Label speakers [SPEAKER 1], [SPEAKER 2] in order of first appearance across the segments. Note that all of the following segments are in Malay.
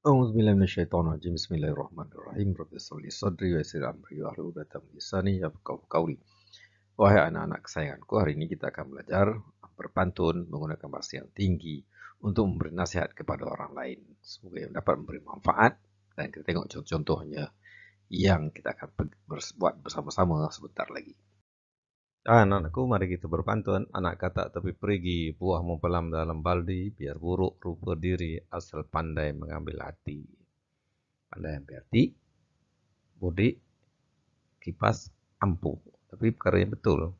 [SPEAKER 1] أعوذ بالله من الشيطان الرجيم بسم الله الرحمن الرحيم رب اشرح لي صدري ويسر أمري واhlul 'uqdatam min lisani yafqahu qawli. Wahai anak-anak kesayanganku, hari ini kita akan belajar berpantun menggunakan bahasa yang tinggi untuk memberi nasihat kepada orang lain. Semoga yang dapat memberi manfaat dan kita tengok contoh-contohnya yang kita akan buat bersama-sama sebentar lagi. Anak-anakku, mari kita berpantun. Anak kata tepi perigi, buah mempelam dalam baldi, biar buruk rupa diri, asal pandai mengambil hati. Pandai ambil hati, budi, kipas, ampuh. Tapi perkara yang betul.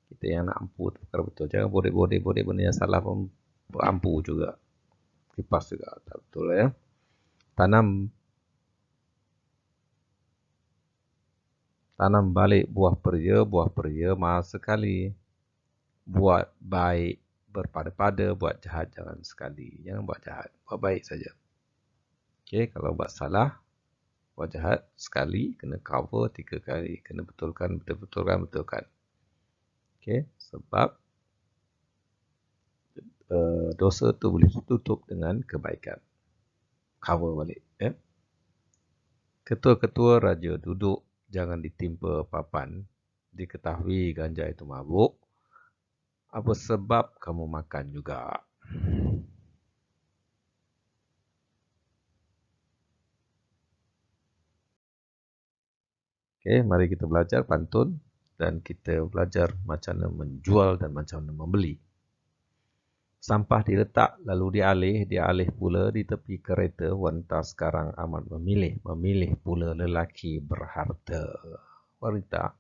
[SPEAKER 1] Kita yang nak ampuh itu perkara betul. Jangan bodek benda yang salah pun ampuh juga. Kipas juga. Tak betul ya. Tanam balik buah peria mahal sekali. Buat baik berpada-pada, buat jahat jangan sekali. Jangan buat jahat, buat baik saja. Okey, kalau buat salah, buat jahat sekali, kena cover 3 kali. Kena betulkan. Okey, sebab dosa tu boleh tutup dengan kebaikan. Cover balik. Ketua-ketua raja duduk, jangan ditimpa papan. Diketahui ganja itu mabuk. Apa sebab kamu makan juga? Okey, mari kita belajar pantun dan kita belajar macam mana menjual dan macam mana membeli. Sampah diletak lalu dialih pula di tepi kereta. Wanita sekarang amat memilih pula lelaki berharta. Wanita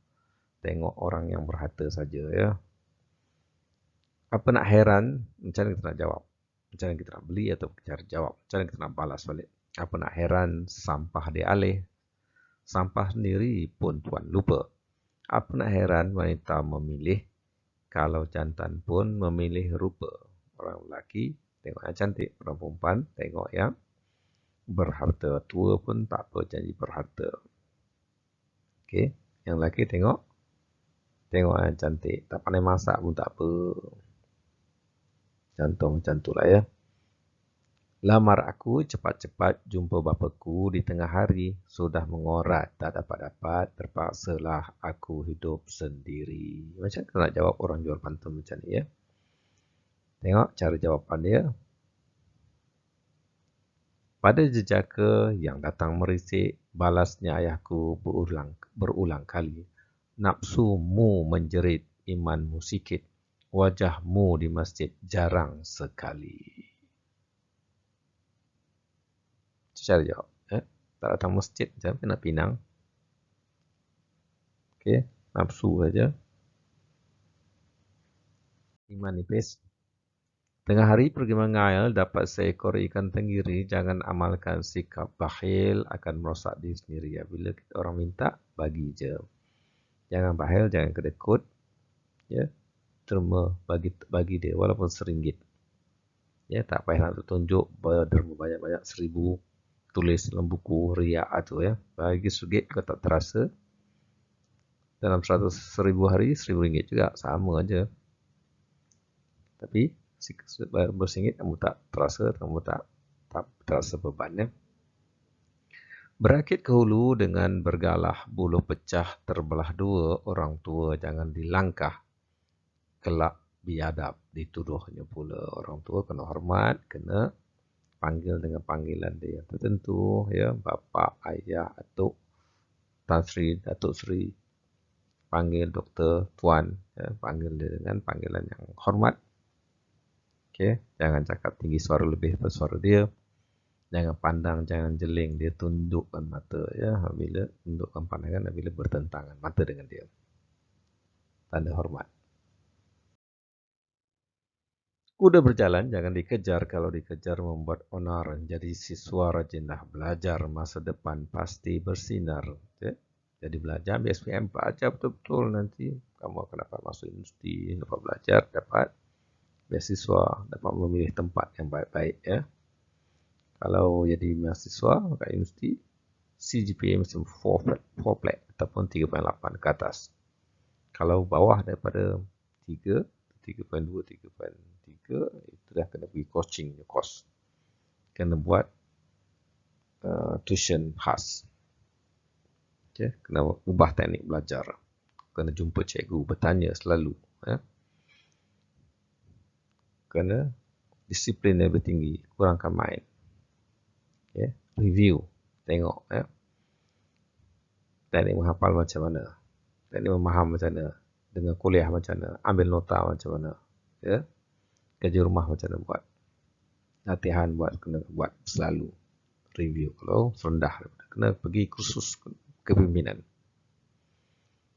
[SPEAKER 1] tengok orang yang berharta saja ya. Apa nak heran, macam mana kita nak jawab? Macam mana kita nak beli atau cari jawab? Macam mana kita nak balas balik? Apa nak heran, sampah dialih. Sampah sendiri pun tuan lupa. Apa nak heran, wanita memilih. Kalau jantan pun memilih rupa. Orang lelaki tengok yang cantik, orang perempuan tengok yang berharta. Tua pun tak apa janji berharta. Okey, yang lelaki tengok yang cantik. Tak pandai masak pun tak apa. Contoh macam tu lah ya. Lamar aku cepat-cepat jumpa bapaku di tengah hari. Sudah mengorat tak dapat-dapat. Terpaksalah aku hidup sendiri. Macam mana nak jawab orang jual pantun macam ni ya. Tengok cara jawapan dia. Pada jejaka yang datang merisik, balasnya ayahku berulang kali. Nafsumu menjerit, imanmu sikit. Wajahmu di masjid jarang sekali. Cara jawab. Tak datang masjid macam kena pinang. Okey, nafsu saja. Iman nipis. Tengah hari pergi mengail, dapat seekor ikan tenggiri. Jangan amalkan sikap bakhil, akan merosak diri sendiri. Ya, bila kita orang minta, bagi je. Jangan bakhil, jangan kedekut. Ya, terima bagi dia walaupun RM1. Ya, tak payah nak tunjuk derma banyak-banyak 1000 tulis dalam buku riak tu ya. Bagi RM1 kau tak terasa. Dalam 100,000 hari RM1,000 juga sama aja. Tapi bersingit kamu tak terasa, kamu tak terasa beban ya. Berakit ke hulu dengan bergalah, buluh pecah terbelah dua. Orang tua jangan dilangkah, kelak biadab dituduhnya pula. Orang tua kena hormat, kena panggil dengan panggilan dia tertentu ya. Bapa, ayah, atuk, Tan Sri, Datuk Sri. Panggil doktor, tuan ya. Panggil dia dengan panggilan yang hormat. Okey, jangan cakap tinggi suara lebih daripada suara dia. Jangan pandang, jangan jeling. Dia tundukkan mata ya. Bila tundukkan pandangan, bila bertentangan mata dengan dia. Tanda hormat. Kuda berjalan, jangan dikejar. Kalau dikejar membuat onar. Jadi siswa rajinlah belajar. Masa depan pasti bersinar. Okay? Jadi belajar, SPM belajar betul-betul nanti. Kamu akan dapat masuk universiti, dapat belajar, dapat beasiswa, dapat memilih tempat yang baik-baik ya. Kalau jadi mahasiswa kat universiti, CGPA mesti 4 flat ataupun 3.8 ke atas. Kalau bawah daripada 3, 3.2, 3.3, itu dah kena pergi coaching course. Kena buat tuition khas. Okay? Kena ubah teknik belajar. Kena jumpa cikgu, bertanya selalu. Kena disiplin lebih tinggi, kurangkan main. Okay? Review, tengok. Teknik menghafal macam mana, teknik memaham macam mana, dengan kuliah macam mana, ambil nota macam mana. Kerja rumah macam mana buat. Latihan kena buat selalu. Review. Kalau rendah, kena pergi kursus kepimpinan.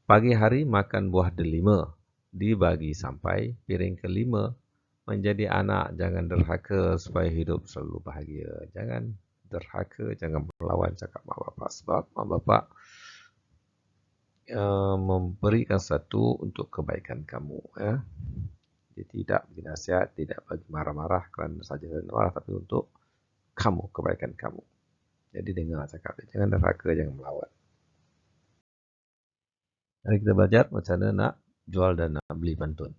[SPEAKER 1] Pagi hari makan buah delima. Dibagi sampai piring kelima. Menjadi anak, jangan derhaka supaya hidup selalu bahagia. Jangan derhaka, jangan melawan cakap mak bapak. Sebab mak bapak memberikan satu untuk kebaikan kamu. Dia tidak bagi nasihat, tidak bagi marah-marah kerana saja marah, tapi untuk kamu, kebaikan kamu. Jadi dengar cakap dia, jangan derhaka, jangan melawan. Mari kita belajar macam mana nak jual dan nak beli pantun.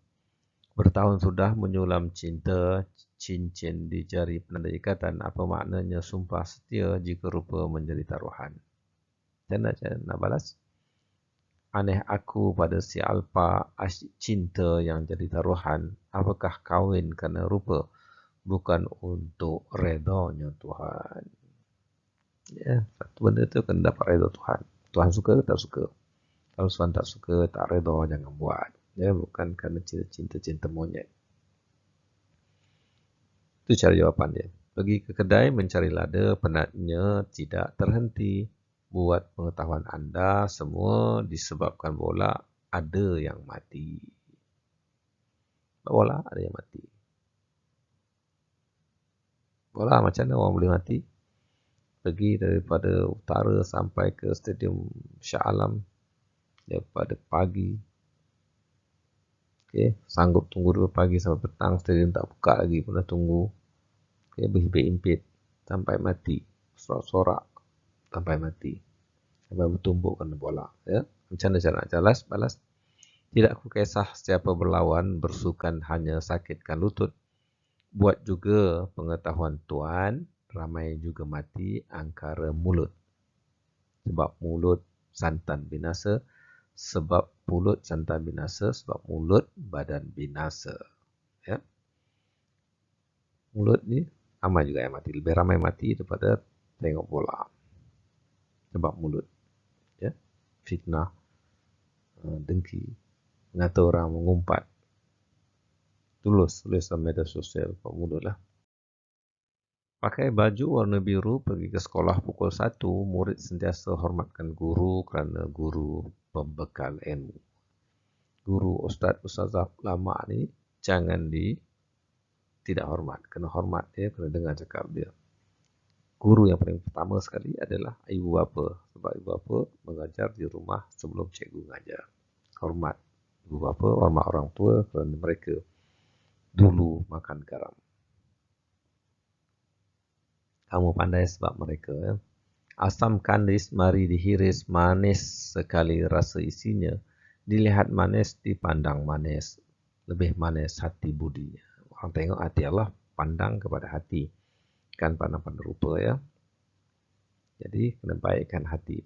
[SPEAKER 1] Bertahun sudah menyulam cinta, cincin di jari penanda ikatan. Apa maknanya sumpah setia jika rupa menjadi taruhan? Macam mana nak balas? Aneh aku pada si alpa, asyik cinta yang jadi taruhan. Apakah kahwin kerana rupa? Bukan untuk redanya Tuhan. Satu benda tu kena dapat reda Tuhan. Tuhan suka ke tak suka? Kalau Tuhan tak suka, tak reda, jangan buat. Bukan kerana cinta monyet. Itu cara jawapan dia. Pergi ke kedai mencari lada, penatnya tidak terhenti. Buat pengetahuan anda, semua disebabkan bola ada yang mati. Bola ada yang mati. Bola macam mana orang boleh mati? Pergi daripada utara sampai ke stadium Shah Alam daripada pagi. Sanggup tunggu dulu pagi sampai petang, stadium tak buka lagi pun dah tunggu. Berhimpit-himpit sampai mati. Sorak-sorak sampai mati. Sampai bertumbuk kena bola. Macam mana cara nak balas? Tidak aku kisah siapa berlawan, bersukan hanya sakitkan lutut. Buat juga pengetahuan Tuhan, ramai juga mati angkara mulut. Sebab mulut santan binasa. Sebab mulut santan binasa. Sebab mulut badan binasa. Mulut ni ramai juga yang mati. Lebih ramai mati daripada tengok bola. Sebab mulut. Fitnah. Dengki. Mengata orang mengumpat. Tulis dalam media sosial. Mulut lah. Pakai baju warna biru pergi ke sekolah pukul 1. Murid sentiasa hormatkan guru kerana guru pembekal ilmu. Guru, ustazah lama ni jangan tidak hormat. Kena hormat dia, kena dengar cakap dia. Guru yang paling pertama sekali adalah ibu bapa. Sebab ibu bapa mengajar di rumah sebelum cikgu mengajar. Hormat ibu bapa, hormat orang tua kerana mereka dulu makan garam. Kamu pandai sebab mereka. Asam kandis mari dihiris, manis sekali rasa isinya. Dilihat manis, dipandang manis. Lebih manis hati budinya. Orang tengok hati Allah, pandang kepada hati. Kan pandang rupa Jadi kena baikkan hati,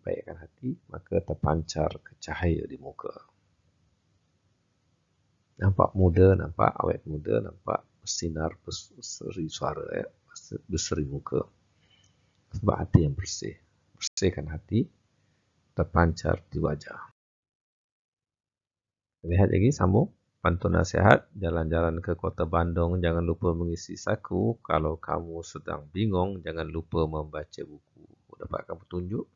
[SPEAKER 1] maka terpancar ke cahaya di muka. Nampak muda, nampak awet muda, nampak bersinar, berseri suara, berseri muka. Sebab hati yang bersih. Bersihkan hati, terpancar di wajah. Lihat lagi, sambung. Pantun nasihat, jalan-jalan ke kota Bandung, jangan lupa mengisi saku. Kalau kamu sedang bingung, jangan lupa membaca buku. Dapatkan petunjuk,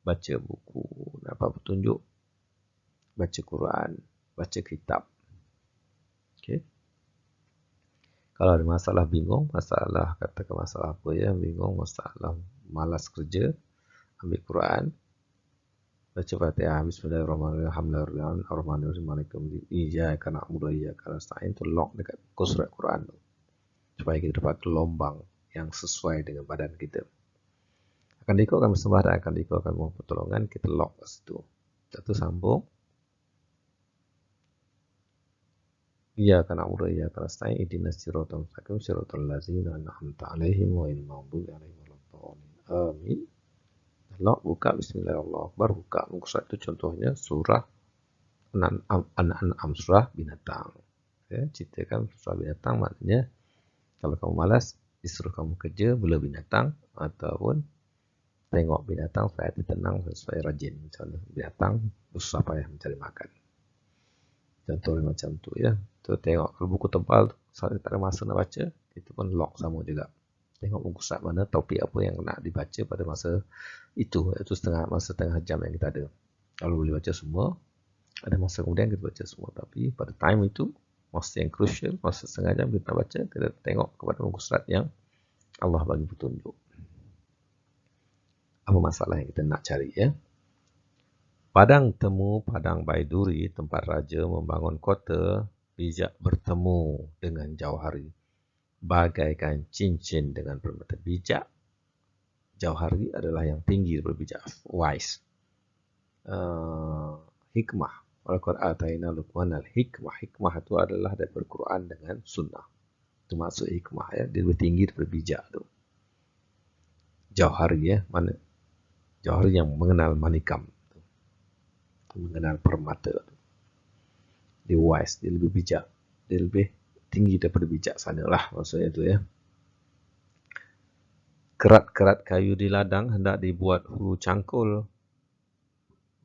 [SPEAKER 1] baca buku. Dapat petunjuk, baca Quran, baca kitab. Kalau ada masalah bingung, katakan masalah apa bingung, masalah malas kerja, ambil Quran, baca Fatihah, Bismillahirrahmanirrahim, Alhamdulillahirrahmanirrahim, Iyyaka na'budu wa iyyaka nasta'in, tu lock dekat surat Quran tu. Supaya kita dapat gelombang yang sesuai dengan badan kita. Akan diikutkan bersembah dan akan diikutkan mohon pertolongan, kita lock kat situ. Satu sambung. Iyyaka na'budu wa iyyaka nasta'in, ihdinas siratal mustaqim, siratal ladzina an'amta 'alaihim ghairil maghdubi 'alaihim waladdallin. Amin. Lock, buka Bismillahirrahmanirrahim. Buka muka surat itu contohnya surah An-An'am, surah binatang. Ya, ceritakan surah binatang maknanya kalau kamu malas disuruh kamu kerja bela binatang ataupun tengok binatang supaya hati tenang, supaya rajin. Misalnya binatang susah payah mencari makan. Contohnya macam tu ya. Tu tengok kalau buku tebal saya tak ada masa nak baca, itu pun lock sama juga. Tengok buku surat mana, topik apa yang nak dibaca pada masa itu setengah jam yang kita ada. Kalau boleh baca semua, ada masa kemudian kita baca semua. Tapi pada time itu, masa yang crucial, masa setengah jam kita baca, kita tengok kepada buku surat yang Allah bagi petunjuk. Apa masalah yang kita nak cari ya? Padang temu, padang baiduri, tempat raja membangun kota, bijak bertemu dengan jauhari. Bagaikan cincin dengan permata. Bijak, jauhari adalah yang tinggi berbijak, wise. Hikmah. Al-Quran ataina Luqman al-hikmah. Hikmah itu adalah dari Al-Quran dengan sunnah. Itu maksud hikmah ya. Dia lebih tinggi daripada bijak tu. Jauhari ya. Mana? Jauhari yang mengenal manikam. Mengenal permata. Dia wise. Dia lebih bijak. Dia lebih tinggi daripada bijaksana lah. Maksudnya itu ya. Kerat-kerat kayu di ladang hendak dibuat hulu cangkul.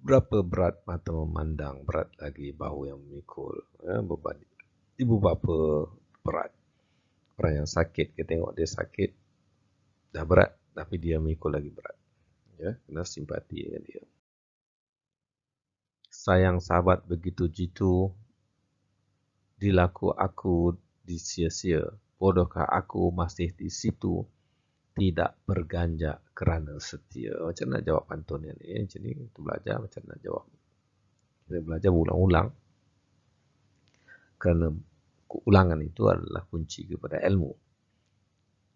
[SPEAKER 1] Berapa berat mata memandang, berat lagi bahu yang memikul. Ya, beban ibu bapa berat. Orang yang sakit, kita tengok dia sakit, dah berat, tapi dia memikul lagi berat. Ya, kena simpati dengan dia. Sayang sahabat begitu jitu, dilaku aku disia-sia. Bodohkah aku masih di situ, tidak berganjak kerana setia. Macam mana jawab pantun ni? Jadi kita belajar macam mana jawab. Kita belajar ulang-ulang. Kerana ulangan itu adalah kunci kepada ilmu.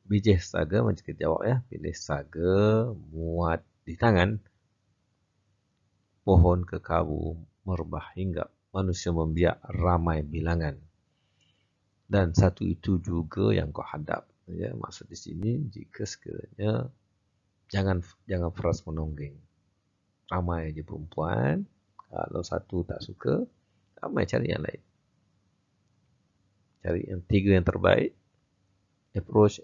[SPEAKER 1] Bijih saga macam kita jawab ya. Pilih saga, muat di tangan. Pohon kekabu merbah hingga manusia membiak ramai bilangan. Dan satu itu juga yang kau hadap. Ya, maksud di sini jika sekiranya jangan frust menonggeng. Ramai je perempuan. Kalau satu tak suka, ramai cari yang lain. Cari yang tiga yang terbaik. Approach.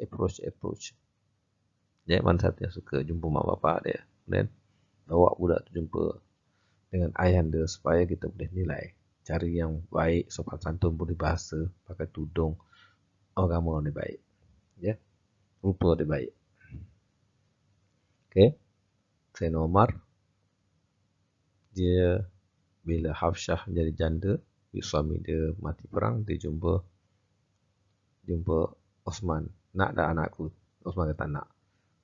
[SPEAKER 1] Jadi mana satu yang suka jumpa mak bapak dia. Kemudian bawa budak tu jumpa dengan ayah dia supaya kita boleh nilai. Cari yang baik, sopan santun, boleh bahasa, pakai tudung, agama dia baik. Ya, rupa dia baik. Okay. Sayyidina Umar, dia bila Hafsyah menjadi janda, suami dia mati perang, dia jumpa Osman. Nak tak anakku? Osman kata nak.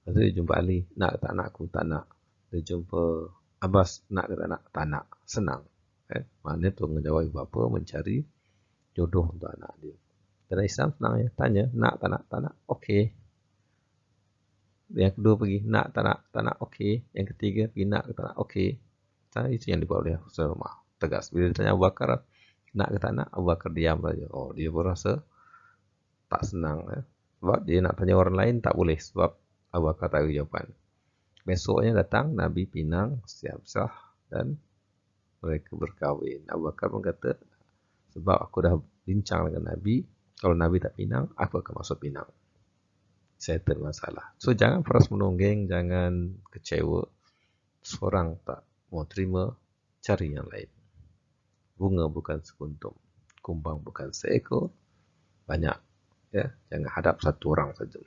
[SPEAKER 1] Lepas tu dia jumpa Ali. Nak tak anakku? Tak nak. Dia jumpa Abbas. Nak ke tak nak? Tak nak. Senang. Maknanya tu menjawab ibu bapa mencari jodoh untuk anak dia. Dalam Islam senang ya. Tanya. Nak tak nak? Tak nak. Okey. Yang kedua pergi. Nak tak nak? Tak nak. Okey. Yang ketiga pergi. Nak ke tak nak? Okey. Itu yang dibuat oleh Rasulullah. Tegas. Bila ditanya Abu Bakar. Nak ke tak nak? Abu Bakar diam saja. Oh, dia berasa tak senang. Sebab dia nak tanya orang lain tak boleh. Sebab Abu Bakar tak ada jawapan. Besoknya datang Nabi pinang siap sah dan mereka berkahwin. Abu Bakar pun kata, sebab aku dah bincang dengan Nabi, kalau Nabi tak pinang, aku akan masuk pinang. Settle masalah. So jangan frust menonggeng, jangan kecewa. Seorang tak mau terima, cari yang lain. Bunga bukan sekuntum, kumbang bukan seekor, banyak. Ya, jangan hadap satu orang saja.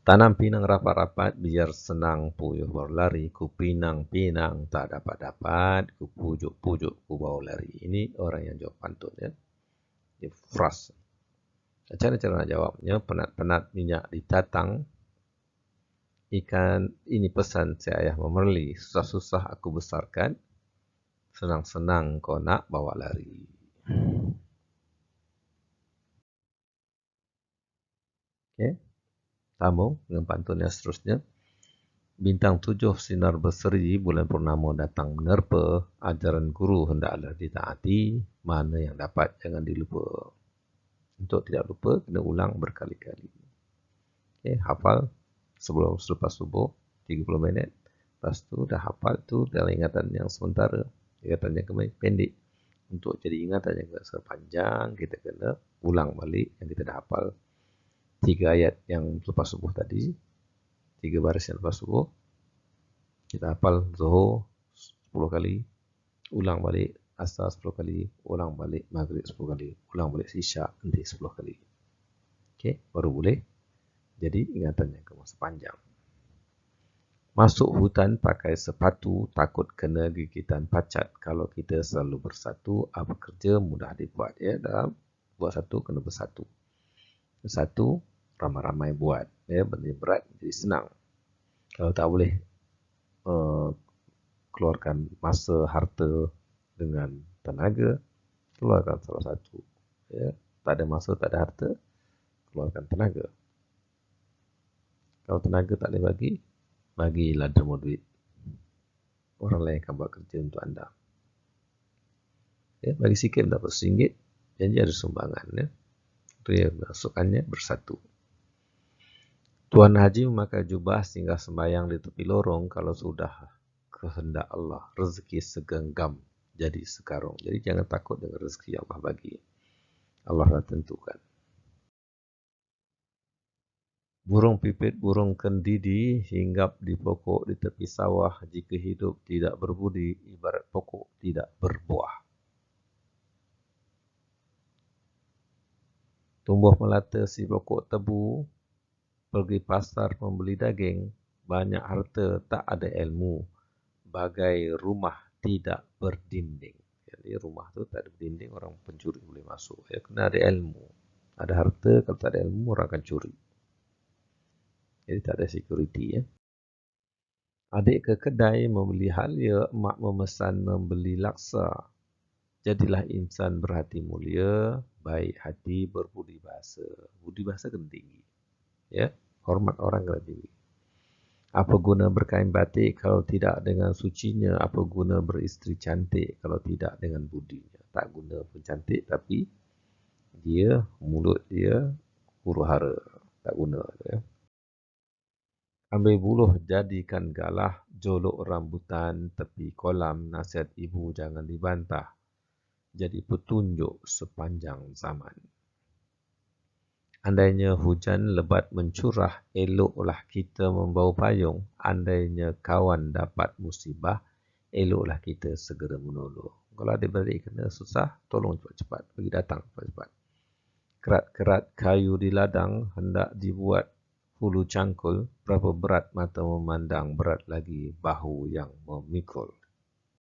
[SPEAKER 1] Tanam pinang rapat-rapat biar senang puyuh berlari. Ku pinang-pinang tak dapat-dapat. Ku pujuk-pujuk ku bawa lari. Ini orang yang jawab pantun ya. Dia frust. Cara-cara nak jawabnya, penat-penat minyak ditatang. Ikan ini pesan si ayah memerli. Susah-susah aku besarkan. Senang-senang kau nak bawa lari. Okay. Sambung dengan pantun yang seterusnya. Bintang 7 sinar berseri, bulan purnama datang menerpa. Ajaran guru hendaklah ditaati. Mana yang dapat jangan dilupa. Untuk tidak lupa, kena ulang berkali-kali. Okay, hafal selepas subuh 30 minit. Lepas tu dah hafal tu dalam ingatan yang sementara, ingatan yang pendek. Untuk jadi ingatan yang sepanjang, kita kena ulang balik yang kita dah hafal 3 ayat yang lepas subuh tadi, 3 baris yang lepas subuh. Kita hafal Zuhur 10 kali, ulang balik Asar 10 kali, ulang balik Maghrib 10 kali, ulang balik Isya nanti 10 kali. Okay, baru boleh jadi ingatan yang sepanjang. Masuk hutan pakai sepatu, takut kena gigitan pacat. Kalau kita selalu bersatu, apa kerja mudah dibuat. Ya, dalam buat satu, kena bersatu. Bersatu, ramai-ramai buat. Ya, benda berat jadi senang. Kalau tak boleh keluarkan masa, harta dengan tenaga, keluarkan salah satu. Ya, tak ada masa, tak ada harta, keluarkan tenaga. Kalau tenaga tak boleh bagi, bagilah derma duit. Orang lain akan buat kerja untuk anda. Ya, bagi sikit dapat RM1, janji ada sumbangan. Ya. Itu yang masukkannya bersatu. Tuan Haji memakai jubah sehingga sembahyang di tepi lorong. Kalau sudah kehendak Allah, rezeki segenggam jadi sekarung. Jadi jangan takut dengan rezeki yang Allah bagi. Allah dah tentukan. Burung pipit, burung kendidi hinggap di pokok di tepi sawah. Jika hidup tidak berbudi, ibarat pokok tidak berbuah. Tumbuh melata si pokok tebu, pergi pasar membeli daging, banyak harta tak ada ilmu, bagai rumah tidak berdinding. Jadi rumah tu tak ada berdinding, orang pencuri boleh masuk. Ya, kena ada ilmu. Ada harta, kalau tak ada ilmu, orang akan curi. Jadi tak ada security. Ya. Adik ke kedai membeli halia, emak memesan membeli laksa. Jadilah insan berhati mulia, baik hati berbudi bahasa. Budi bahasa kena tinggi. Ya, hormat orang kena tinggi. Apa guna berkain batik kalau tidak dengan sucinya? Apa guna beristeri cantik kalau tidak dengan budinya? Tak guna pun cantik, tapi dia, mulut dia, huru hara. Tak guna. Ya. Ambil buluh jadikan galah, jolok rambutan tepi kolam, nasihat ibu jangan dibantah. Jadi petunjuk sepanjang zaman. Andainya hujan lebat mencurah, eloklah kita membawa payung. Andainya kawan dapat musibah, eloklah kita segera menolong. Kalau adik-beradik kena susah, tolong cepat-cepat. Pergi datang cepat-cepat. Kerat-kerat kayu di ladang, hendak dibuat hulu cangkul. Berapa berat mata memandang, berat lagi bahu yang memikul.